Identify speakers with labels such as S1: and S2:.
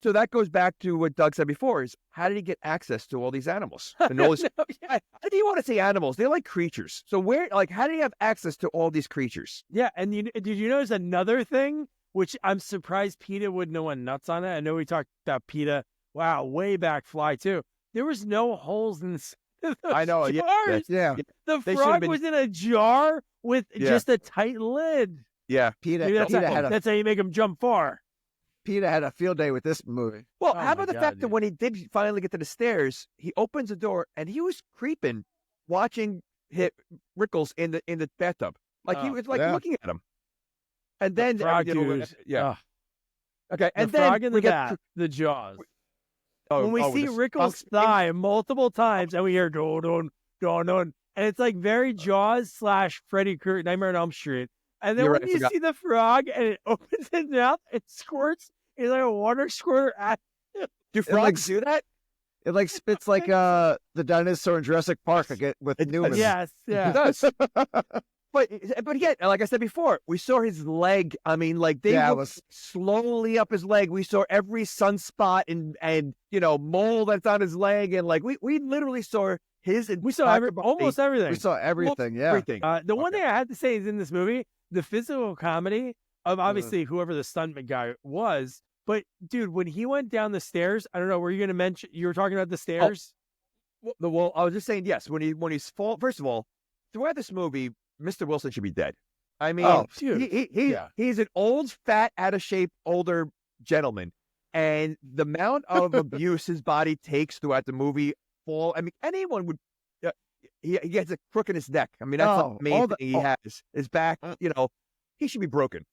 S1: So that goes back to what Doug said before: is how did he get access to all these animals? And all this, how do you want to say animals? They're like creatures. So how did he have access to all these creatures?
S2: Yeah, and did you notice another thing, which I'm surprised PETA wouldn't have went nuts on it? I know we talked about PETA, wow, way back Fly too. There was no holes in
S1: I know,
S2: jars.
S3: Yeah.
S2: The frog was in a jar with just a tight lid.
S1: Yeah.
S3: PETA
S2: That's how you make him jump far.
S3: PETA had a field day with this movie.
S1: Well, how about the fact that when he did finally get to the stairs, he opens the door and he was creeping, watching Rickles in the bathtub, like he was looking at him. And then
S2: frog
S1: okay, and
S2: the
S1: then
S2: frog in the bath, the jaws. When we see Rickles' thigh multiple times, and we hear don don don don, and it's like very Jaws / Freddy Krueger, Nightmare on Elm Street. And then when you see the frog and it opens its mouth, it squirts. It's like a water squirter at him.
S1: Do frogs do that?
S3: It like spits like the dinosaur in Jurassic Park with Newman.
S2: Yes, yeah.
S1: It does. But again, like I said before, we saw his leg. I mean, like they was slowly up his leg. We saw every sunspot and mole that's on his leg, and like we literally saw we saw
S2: almost everything.
S3: We saw everything. Everything.
S2: The one thing I have to say is in this movie, the physical comedy of obviously whoever the stuntman guy was. But dude, when he went down the stairs, I don't know. Were you going to mention? You were talking about the stairs.
S1: Well, I was just saying yes. When he's first of all, throughout this movie, Mr. Wilson should be dead. I mean, he's an old, fat, out of shape, older gentleman, and the amount of abuse his body takes throughout the movie. I mean, anyone would. He gets a crook in his neck. I mean, that's the main thing he has. His back, he should be broken.